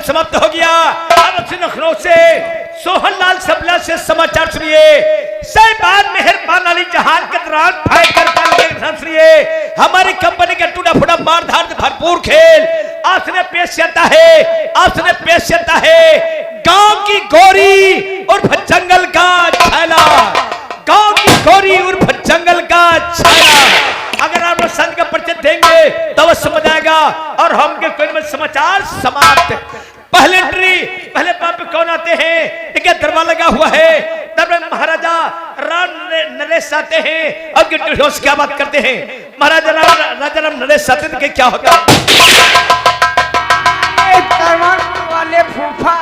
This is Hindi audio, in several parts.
समाप्त हो गया। अब लखनऊ से सोहनलाल सबला से समाचार सुनिए। साहिबान मेहरबान अली जहान के दौरान सुनिए हमारी कंपनी का टूटा फूटा मारधार भरपूर खेल आपने पेश करता है गांव की गोरी उर्फ जंगल का छैला, गांव की गोरी उर्फ जंगल का छैला। अगर आप संत का परिचय देंगे तो वो समझ आएगा। और हम के कोई समाचार समाप्त। पहले पाप पे कौन आते हैं? देखिए दरबार लगा हुआ है, दरबार महाराजा राम नरेश आते हैं और क्या बात करते हैं। महाराजा राजा राम नरेश आते हैं, क्या होता है? वाले फूफा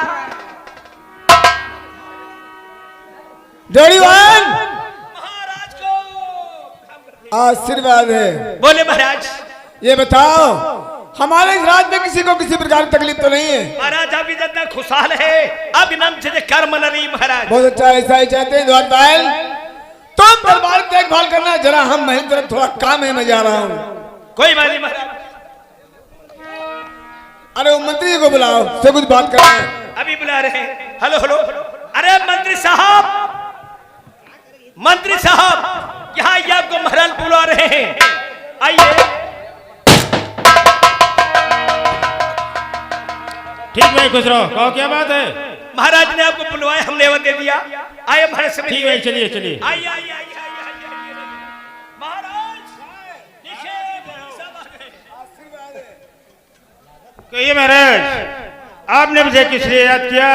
महाराज को आशीर्वाद है। बोले महाराज। ये बताओ हमारे इस राज्य में किसी को किसी प्रकार की तकलीफ तो नहीं है? महाराज अभी जनता खुशहाल है, अब नाम से कर मन नहीं महाराज। बहुत अच्छा, ऐसा ही चाहते हैं। द्वारपाल तुम दरबार की देखभाल करना, जरा हम महल तरफ थोड़ा काम है, मैं जा रहा हूँ। कोई बात नहीं महाराज। अरे वो मंत्री जी को बुलाओ, से कुछ बात करना है। अभी बुला रहे हैं। Hello hello. अरे मंत्री साहब यहाँ ये आपको महाराज बुला रहे हैं, आइए। ठीक भाई खुश रहो। कहो क्या बात है? महाराज ने आपको बुलवाया, हमने नेवत दे दिया। आइए महाराज से। ठीक भाई चलिए चलिए। आइए महाराज। कहिए महाराज, आपने मुझे किस लिए याद किया?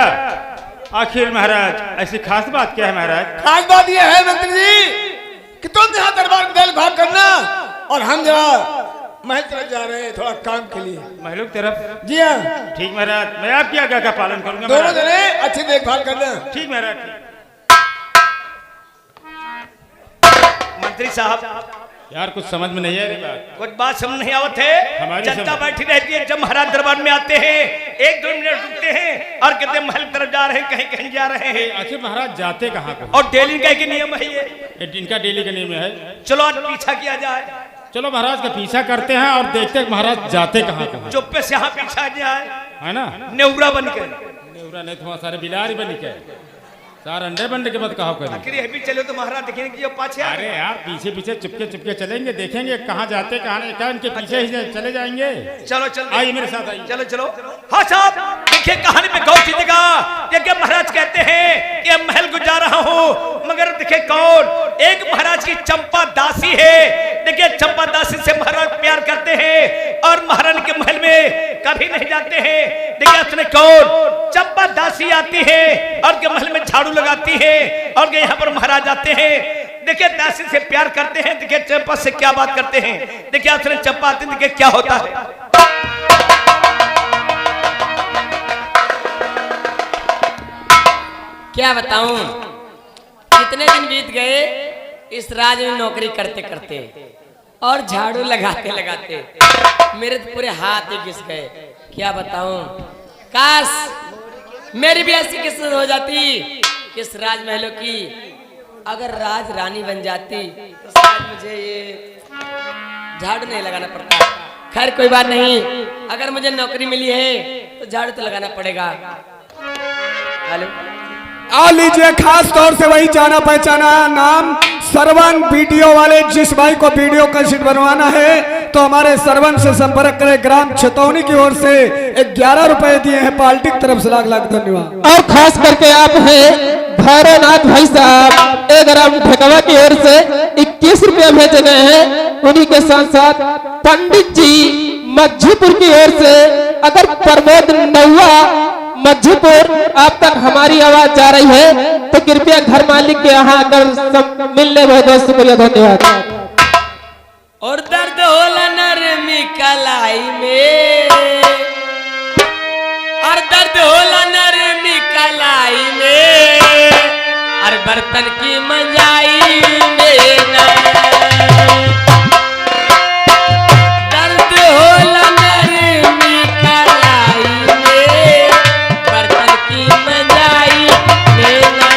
आखिर महाराज ऐसी खास बात क्या है? महाराज खास बात यह है मंत्री जी कि तुम यहाँ दरबार की देखभाल करना और हम जरा महल तरफ जा रहे हैं थोड़ा काम के लिए। महलों की तरफ? जी हाँ। ठीक महाराज, मैं आपकी आज्ञा का पालन करूंगा। दोनों जने अच्छी देखभाल करना। ठीक महाराज। मंत्री साहब यार कुछ समझ में नहीं है कुछ बात समझ नहीं आवत है। जनता बैठी रहती है, जब महाराज दरबार में आते हैं 1-2 मिनट रुकते हैं और कहते हैं महल तरफ जा रहे हैं, कहीं कहीं जा रहे हैं। आखिर महाराज जाते कहाँ को? और डेली का एक नियम है ये। इनका डेली का नियम है। चलो आज पीछा किया जाए। चलो महाराज का पीछा करते हैं और देखते हैं महाराज जाते कहाँ को। चुप्पे से यहाँ पीछा जाए, है ना? नेवरा बन के। नेवरा नहीं तो सारे बिलारी बन के सार अंडे बंडे के बाद कहा करें। आखिर भी चलो तो महाराज देखेंगे कि पाछे। अरे यार पीछे पीछे चुपके चुपके चलेंगे, देखेंगे कहाँ जाते कहाँ नहीं, क्या इनके पीछे ही चले जाएंगे। चलो चलो आइए मेरे साथ आइए। चलो चलो। हाँ साहब देखिए कहानी में गौर कीजिएगा। देखिए महाराज कहते हैं कि महल गुजार रहा हूँ, मगर देखिए कौन? एक महाराज की चंपा दासी है। देखिए चंपा दासी से महाराज प्यार करते हैं और महारानी के महल में कभी नहीं जाते हैं। देखिए उसने कौन? चंपा दासी आती है और के महल में झाड़ू लगाती है और यहाँ पर महाराज आते हैं। देखिए दासी से प्यार करते हैं। देखिए चंपा से क्या बात करते हैं। देखिए उसने चंपा आती है, देखिए क्या होता है। क्या बताऊं, कितने दिन बीत गए इस राज में नौकरी करते करते और झाड़ू लगाते लगाते मेरे तो पूरे हाथ ही घिस गए। क्या बताऊं, काश मेरी भी ऐसी किस्मत हो जाती इस राजमहलों की, अगर राज रानी बन जाती तो शायद मुझे ये झाड़ू नहीं लगाना पड़ता। खैर कोई बात नहीं, अगर मुझे नौकरी मिली है तो झाड़ू तो लगाना पड़ेगा। हेलो आ लीजिए, खास तौर से वही जाना पहचाना नाम सरवन वीडियो वाले। जिस भाई को वीडियो कैसेट बनवाना है तो हमारे सरवन से संपर्क करें। ग्राम छतौनी की ओर से 11 रुपए दिए हैं, पार्टी की तरफ से लाख लाख धन्यवाद। और खास करके आप हैं भैरवनाथ भाई साहब, एक ग्राम ठकवा की ओर से 21 रुपया भेजे गए हैं। उन्हीं के साथ साथ पंडित जी मज्जीपुर की ओर से, अगर प्रमोद नौवा मज्जीपुर आप तक हमारी आवाज जा रही है तो कृपया घर मालिक के यहाँ आकर मिलने बहुत बहुत शुक्रिया, धन्यवाद। और दर्द होला नरमी कलाई में, और दर्द होला नरमी कलाई में, और बर्तन की मंजाई में ना। दर्द होला नरमी कलाई में, बर्तन की मंजाई में ना।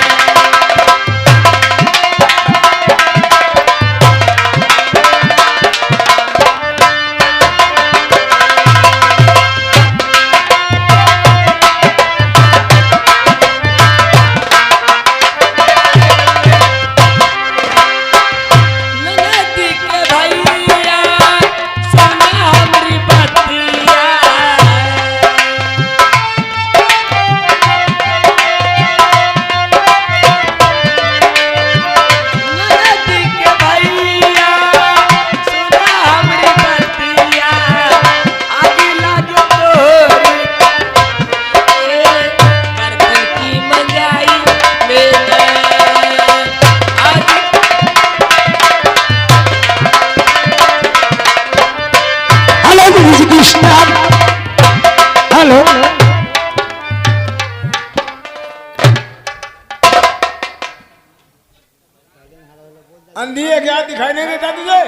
तुझे?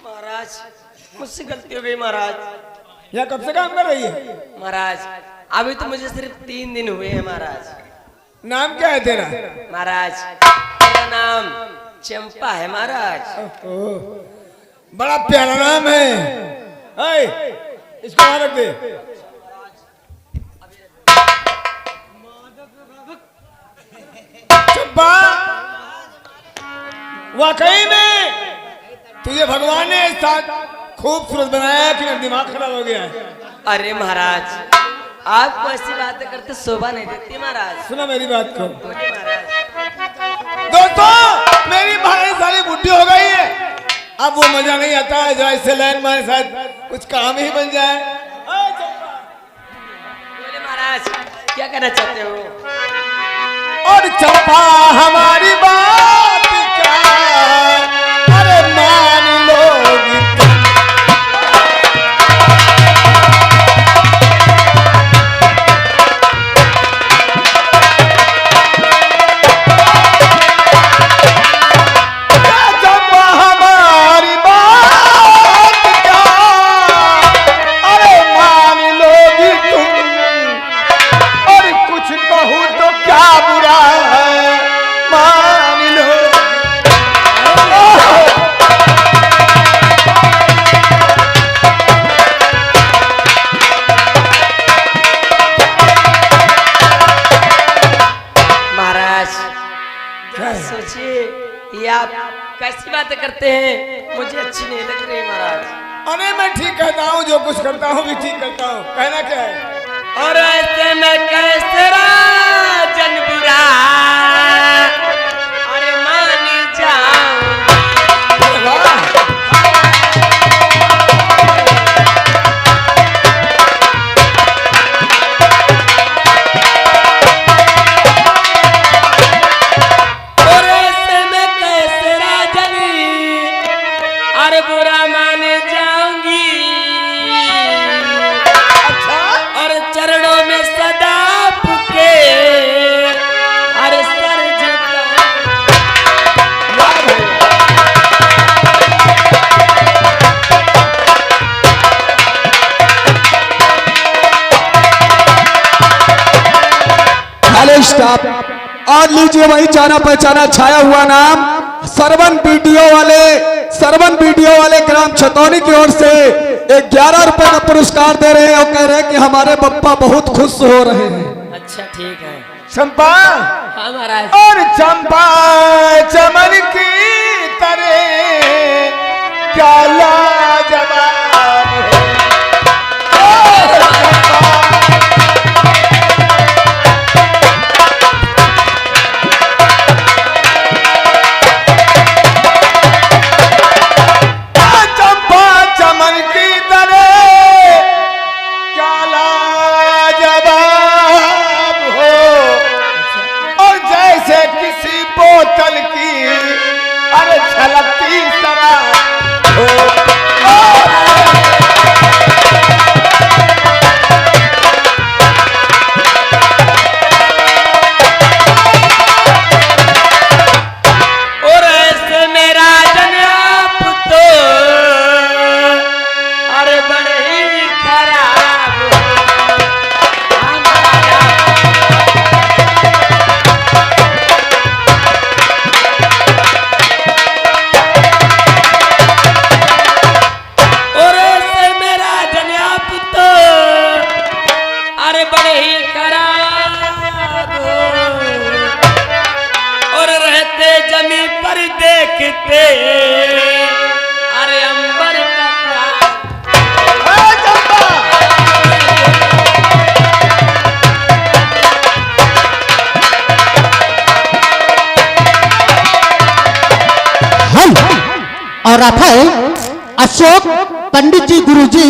महाराज मुझसे गलती हो गई महाराज। यहाँ कब से काम कर रही है? महाराज अभी तो मुझे सिर्फ 3 दिन हुए हैं महाराज। नाम क्या है तेरा? महाराज मेरा नाम चंपा है महाराज। बड़ा प्यारा नाम है। इसको वहां रख दे। चंपा, वाकई में तुझे भगवान ने साथ खूबसूरत बनाया कि मेरा दिमाग खराब हो गया है। अरे महाराज आपको ऐसी बातें करते शोभा नहीं देती महाराज। सुना मेरी बात को। बोलिए महाराज। दोस्तों, मेरी भाई सारी बुढ़ी हो गई है, अब वो मजा नहीं आता है जरा इससे लाइन मारे साथ कुछ काम ही बन जाए। बोले महाराज क्या कहना चाहते हो? और चंपा हमारी बात क्या, अरे मान लोगी तुम। चंपा हमारी बात क्या, अरे मान लोगी तुम। और कुछ कहूँ तो क्या बुरा है, मान लो। महाराज सोचिए ये आप कैसी बातें करते हैं, मुझे अच्छी नहीं लग रही महाराज। अरे मैं ठीक कहता हूँ, जो कुछ करता हूँ भी ठीक करता हूँ। कहना क्या है? और ऐसे में कैसे राजन बुरा, अरे मान जाऊं। और ऐसे में कैसे राजन, अरे बुरा मान जाऊंगी। और चरणों में सदा पुके, अरे सर झुका। हेलो स्टाफ, और लीजिए वही जाना पहचाना छाया हुआ नाम सरवन वीडियो वाले ग्राम छतौनी की ओर से 11 रुपए का पुरस्कार दे रहे हैं और कह रहे हैं कि हमारे पप्पा बहुत खुश हो रहे हैं। अच्छा ठीक है। चंपा हाँ महाराज। और चंपा चमन की तरह क्या लाजवाब है। और चंपा चंपा चमन की तरह क्या लाजवाब हो। और जैसे किसी बोतल की अरे छलकती शराब हो। और ऐसे मेरा जन आप तो अरे बड़े ही खराब हो। हाँ महाराज। और ऐसे मेरा जन आप तो अरे बड़े ही खराब हो। और रहते जमी पर देखते अरे अंबर का ख्वाब। और राफेल अशोक पंडित जी गुरुजी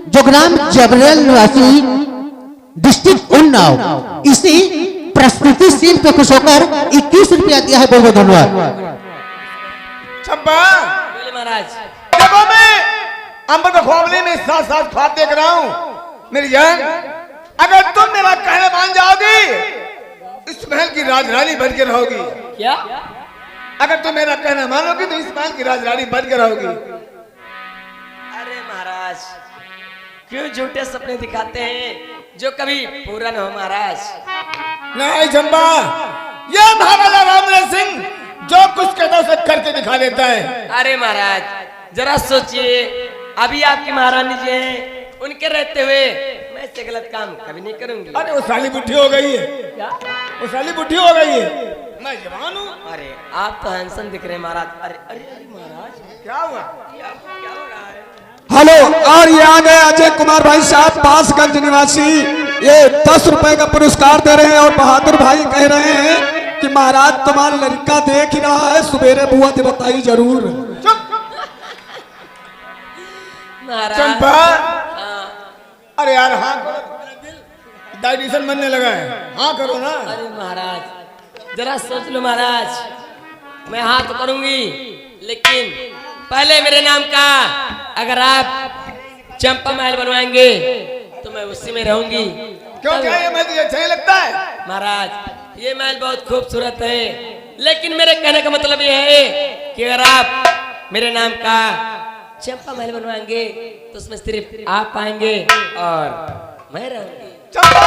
जो ग्राम जबरेल निवासी डिस्ट्रिक्ट उन्नाव इसी प्रस्तुति सीन पे खुश होकर 21 रुपया दिया है। बहुत बहुत धन्यवाद। चंपा, बोले महाराज। देखो मैं अंबर के ख्वाबले में साथ साथ ख्वाब देख रहा हूँ। मेरी जान, अगर तुम मेरा कहना मान जाओगी इस महल की राजरानी बन के रहोगी। क्या अगर तुम मेरा कहना मानोगी तो इस महल की राजरानी बनकर रहोगी। अरे महाराज, क्यों झूठे सपने दिखाते हैं जो कभी पूरा न हो महाराज। नहीं चंपा, ये महाराजा रामराज सिंह जो कुछ कहता है उसे करके दिखा देता है। अरे महाराज जरा सोचिए, अभी आपकी महारानी जी हैं, उनके रहते हुए मैं ऐसे गलत काम कभी नहीं करूंगी। अरे वो साली बुढ़ी हो गई है, क्या? वो साली बुढ़ी हो गई है, मैं जवान हूँ। अरे आप तो हैंडसम दिख रहे हैं महाराज। अरे अरे अरे महाराज, क्या हुआ? क्या क्या हो रहा है? हेलो, और ये आ गए अजय कुमार भाई साहब, पासगंज निवासी। ये 10 रुपए का पुरस्कार दे रहे हैं और बहादुर भाई कह रहे हैं कि महाराज तुम्हारा लड़का देख ही रहा है, सवेरे बुआ तो बताई जरूर। चुप महाराज चंपा, हाँ। अरे यार हाँ करो, मेरा दिल डाइजेशन बनने लगा है, हाँ करो ना। अरे महाराज जरा सोच लो महाराज, मैं हाँ तो करूंगी, लेकिन पहले मेरे नाम का अगर आप चंपा महल बनवाएंगे तो मैं उसी में रहूंगी। क्यों, क्या ये महल तुझे अच्छा नहीं लगता है? महाराज ये महल बहुत खूबसूरत है, लेकिन मेरे कहने का मतलब ये है कि अगर आप मेरे नाम का चंपा महल बनवाएंगे तो उसमें सिर्फ आप आएंगे और मैं रहूंगी। चंपा,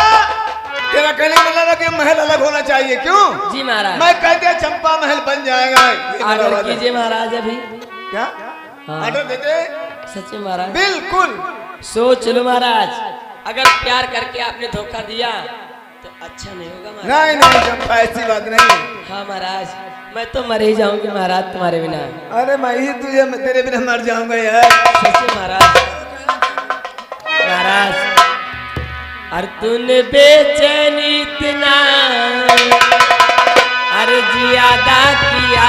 तेरा कहने का मतलब है कि महल अलग होना चाहिए, क्यों? जी महाराज। मैं कह दिया चंपा महल बन जाएगा। ये मेरा ऑर्डर वादा है। कीजिए महाराज अभी। क्या हाँ। ऑर्डर देते? सच में महाराज? बिल्कुल। सोच लो महाराज, अगर प्यार करके आपने धोखा दिया तो अच्छा नहीं होगा महाराज। नहीं नहीं चंपा, ऐसी बात नहीं। हाँ महाराज, मैं तो मर ही जाऊंगी महाराज तुम्हारे बिना। अरे मैं ही तुझे तेरे बिना मर जाऊंगा यार। सच में महाराज। महाराज और तूने बेचैनी इतना अर्ज ज्यादा किया,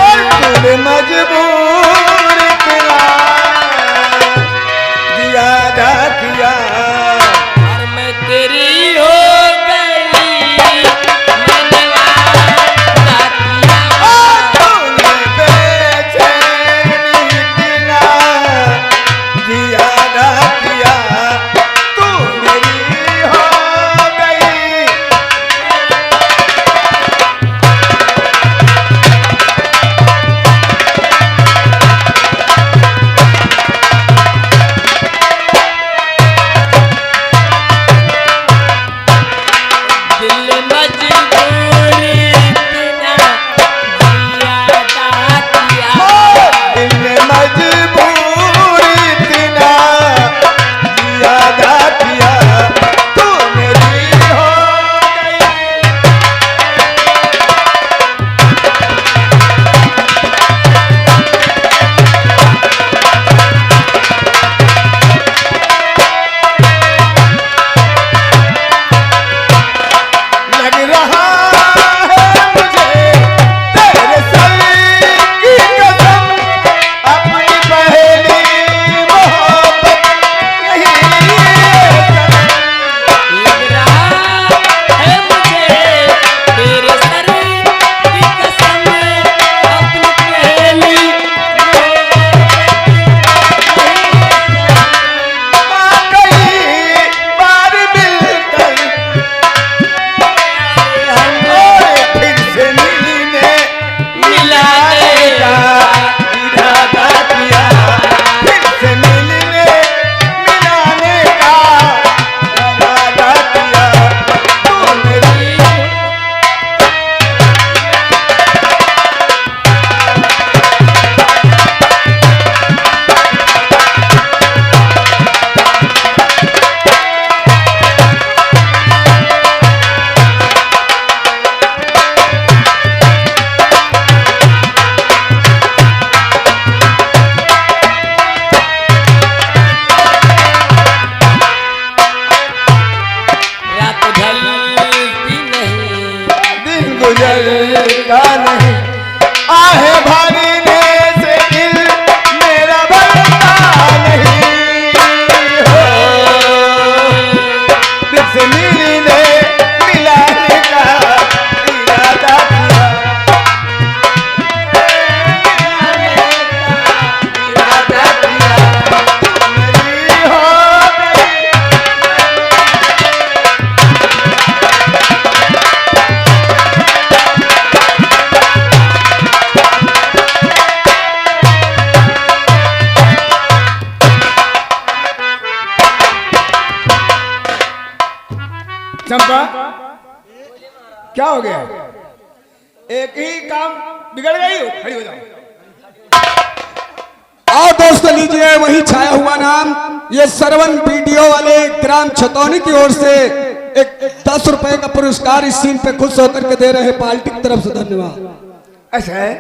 और तूने मजबूर इतना ज्यादा किया, और मैं तेरी हो गई मनवा किया। और तूने बेचैनी इतना ज्यादा किया, तू मेरी हो गई। चंपा क्या हो गया? एक ही काम बिगड़ गई हो, खड़ी हो जाओ। और दोस्तों लीजिए वही छाया हुआ नाम, ये सरवन वीडियो वाले ग्राम छतौनी की ओर से एक 10 रुपए का पुरस्कार इस सीन पे खुश होकर के दे रहे हैं पार्टी की तरफ से। धन्यवाद। ऐसा है,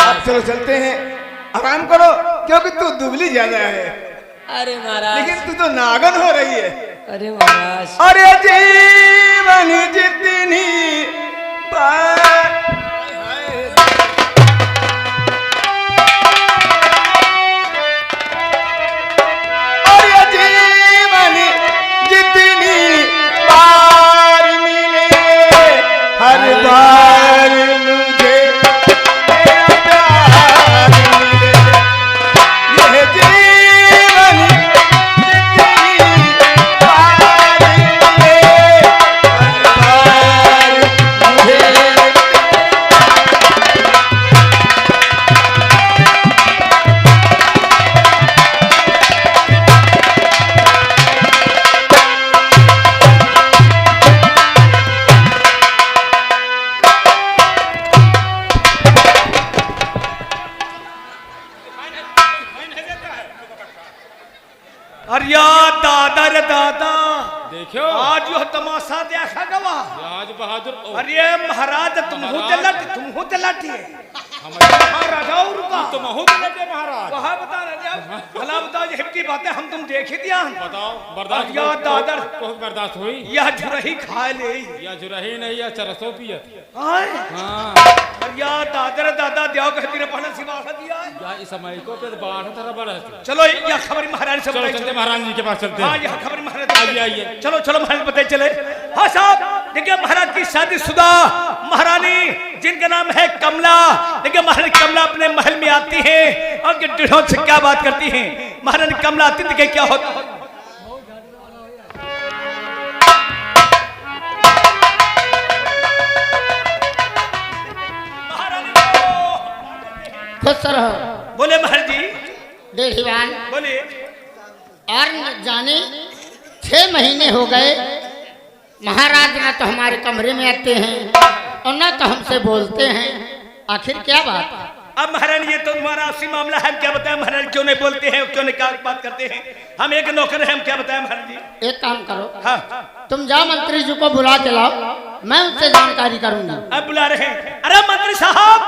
अब चलो चलते हैं, आराम करो क्योंकि तू दुबली ज्यादा है। अरे महाराज, लेकिन तू तो नागन हो रही है। अरे महाराज, अरे जीवन जितनी बार अरे जीवन जितनी बार मिले हर बार मुझे तेरा प्यार मिले। यह जीवन जितनी बार मिले हर बार मुझे अरे यार दादा रे दादा, देखो आज यो तमाशा देखा गवा। आज बहादुर अरे महाराज तुम हो तलाटी है राजा रुका तुम हो लगे महाराज। वहाँ बता रहे भला बताओ ये हिप्पी बातें हम तुम देखे दिया। बताओ बर्दाश्त या दादर बहुत बर्दाश्त हुई यह झुरही खाए ले या जुरही नहीं या चरसो पियत। आए हाँ अरे या दादर दादा देव कहती ने पढ़ने सिवा दिया है। या इस समय को पे बाढ़ तरह बढ़ है। चलो यह खबर महाराज से चलो बताइए। चलते महाराज जी के पास चलते हाँ हैं। यह खबर महाराज आइए आइए। चलो चलो महाराज बताइए चले। हाँ साहब देखिए महाराज की शादीशुदा महारानी जिनका नाम है कमला। देखिए महारानी कमला अपने महल में आती है और ढिढों से क्या बात करती हैं। महारानी कमला आती देखिए क्या होता है। खुश रहो। बोले महाराज जी देवान बोले। और न जाने 6 महीने हो गए महाराज न तो हमारे कमरे में आते हैं और न तो हमसे बोलते हैं। आखिर क्या बात? अब महाराज ये तो तुम्हारा आपसी मामला है। हम क्या बताएं महाराज, क्यों नहीं बोलते हैं, क्यों नहीं क्या बात करते हैं। हम एक नौकर हैं, हम क्या बताएं महाराज जी। एक काम करो, हाँ तुम जाओ मंत्री जी को बुला के लाओ, मैं उनसे जानकारी करूंगा। अब बुला रहे हैं। अरे मंत्री साहब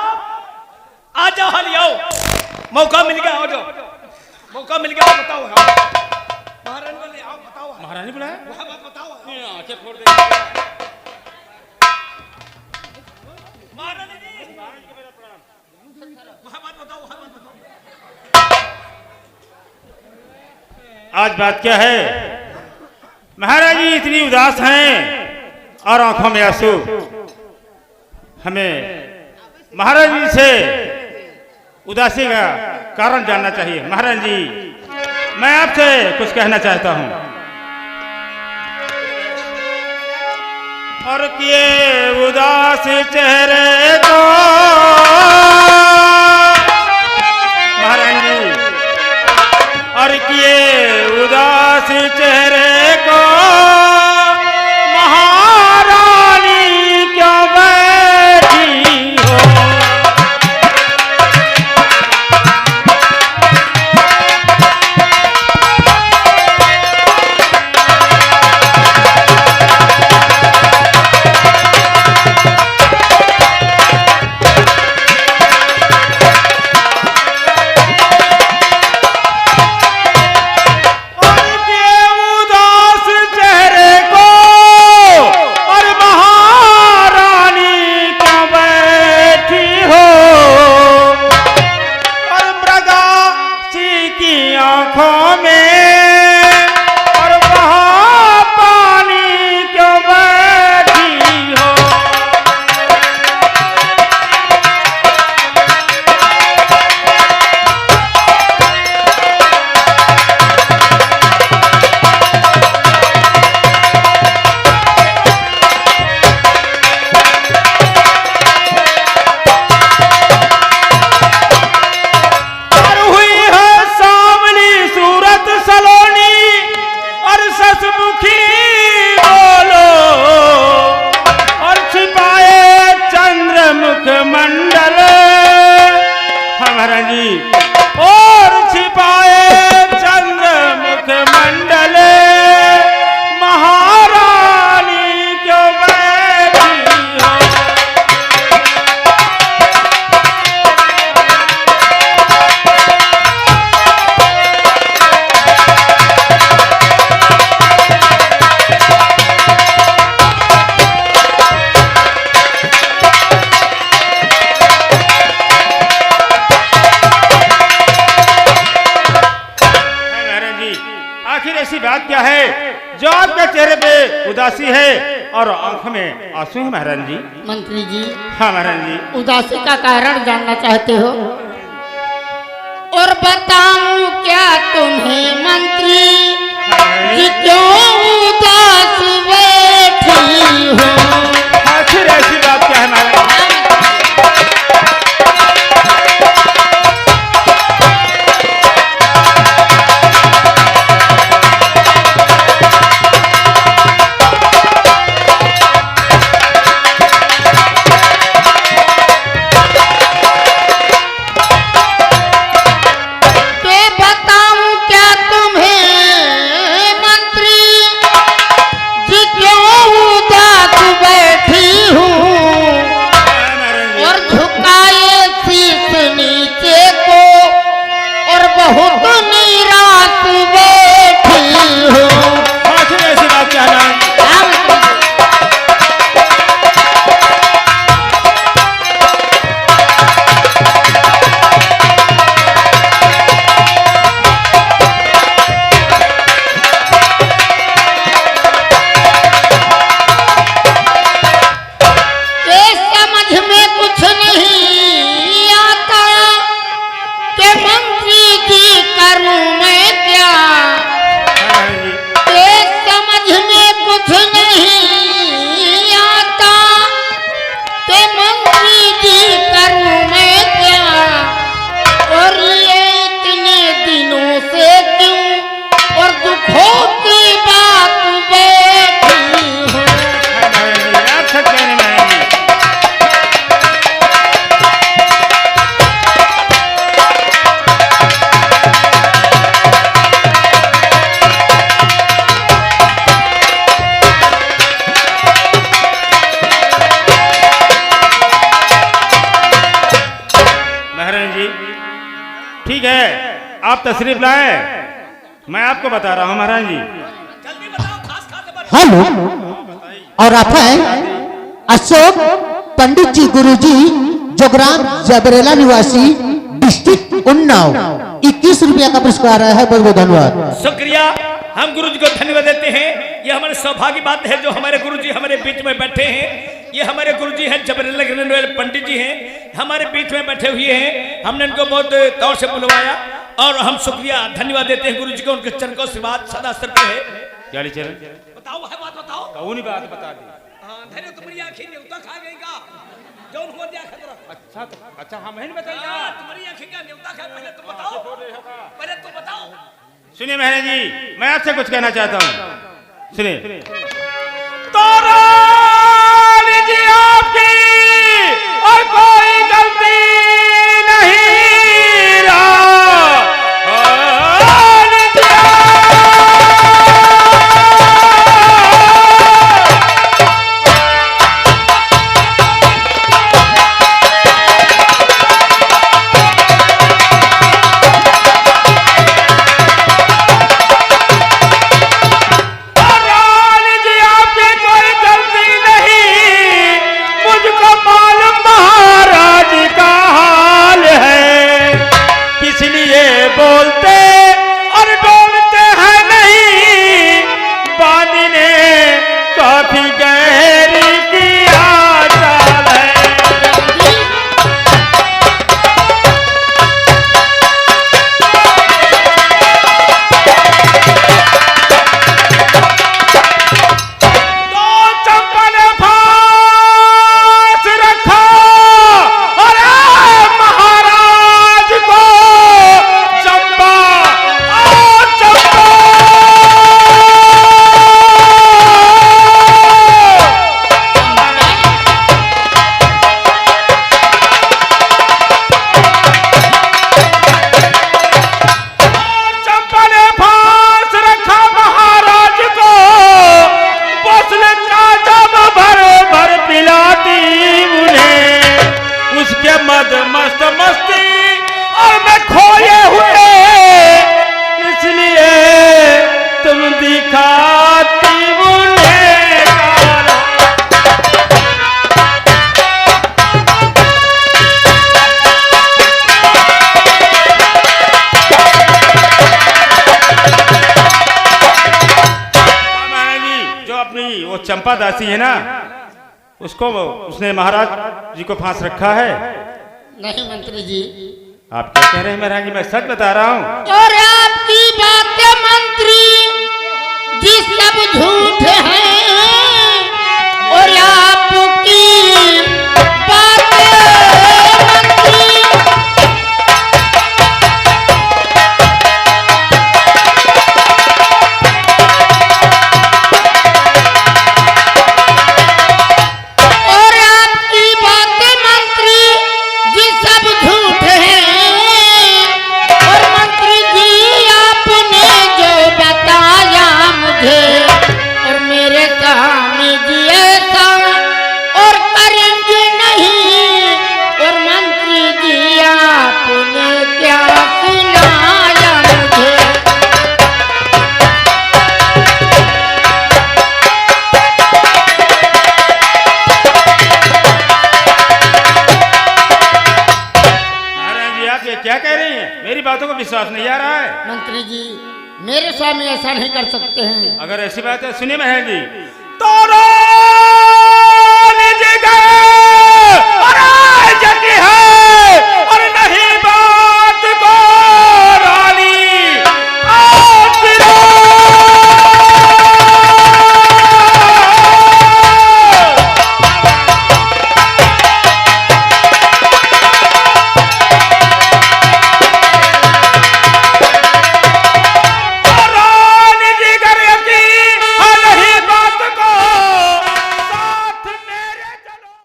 आ जाओ, हाल आओ, मौका मिल गया, आओ जाओ, मौका मिल गया। बताओ महारानी बोले आओ, बताओ महारानी बुलाया वह बात बताओ। आंखें फोड़ दे। महारानी जी वह बात बताओ, वह बात बताओ। आज बात क्या है? महाराज जी इतनी उदास हैं और आंखों में आंसू। हमें महाराज जी से उदासी का कारण जानना चाहिए। महाराज जी मैं आपसे कुछ कहना चाहता हूं। और किए उदास चेहरे को महाराज जी, और किए उदास चेहरे को महारानी क्यों बैठी हो। महाराज जी। और छिपाए चंद्रमुख मंडल महारानी क्यों बैठी हो। आखिर ऐसी बात क्या है जो आपके चेहरे पे उदासी है और आंखों में आंसू है महाराज जी। मंत्री जी, हाँ महाराज जी। उदासी का कारण जानना चाहते हो? और बताऊं क्या तुम्हें मंत्री जी, क्यों उदास बैठी हो? आखिर ऐसी बात क्या है महाराज जी? ठीक है, आप तशरीफ लाए, मैं आपको बता रहा हूँ महाराज जी। हेलो, और आप हैं अशोक पंडित जी गुरुजी, जो ग्राम जबरेला निवासी, डिस्ट्रिक्ट उन्नाव। 21 रुपया का पुरस्कार आया है, बहुत बहुत धन्यवाद। शुक्रिया, हम गुरुजी को धन्यवाद देते हैं। ये हमारे सौभाग्य बात है जो हमारे गुरुजी हमारे बीच में बैठे हैं। ये हमारे गुरुजी हैं जबरेला पंडित जी हैं, हमारे बीच में बैठे हुए हैं। हमने इनको बहुत तौर से बुलवाया और हम शुक्रिया धन्यवाद देते हैं गुरुजी को। उनके चरण को आशीर्वाद सदा सर पे है। क्या चरण बताओ है बात बताओ, कौन बात बता दी। हां धैर्य तुम्हारी आंखें न्योता खा गई का जौन हो दिया खतरा। अच्छा हम नहीं बताइए, तुम्हारी आंखें का न्योता खा, पहले तुम बताओ, पहले तुम बताओ। सुनिए महाराज जी, मैं आपसे कुछ कहना चाहता हूँ, सुनिए। जी आपकी और कोई गलती नहीं रहा। चंपा दासी है ना, उसको उसने महाराज जी को फांस रखा है। नहीं मंत्री जी। आप क्या कह रहे हैं महाराज जी? मैं सच बता रहा हूँ। और आपकी बातें मंत्री जी सब झूठ हैं, और आपकी बातें मंत्री और आपकी बातें मंत्री जी सब झूठ हैं, और मंत्री जी आपने जो बताया मुझे, और मेरे सामने जी ऐसा और करेंगे नहीं, और मंत्री जी आपने क्या सुनाया मुझे। महाराज जी आप ये क्या कह रही हैं? मेरी बातों को विश्वास नहीं आ रहा है। मंत्री जी मेरे स्वामी ऐसा नहीं कर सकते हैं। अगर ऐसी बात है सुनिए महाराज जी, तारा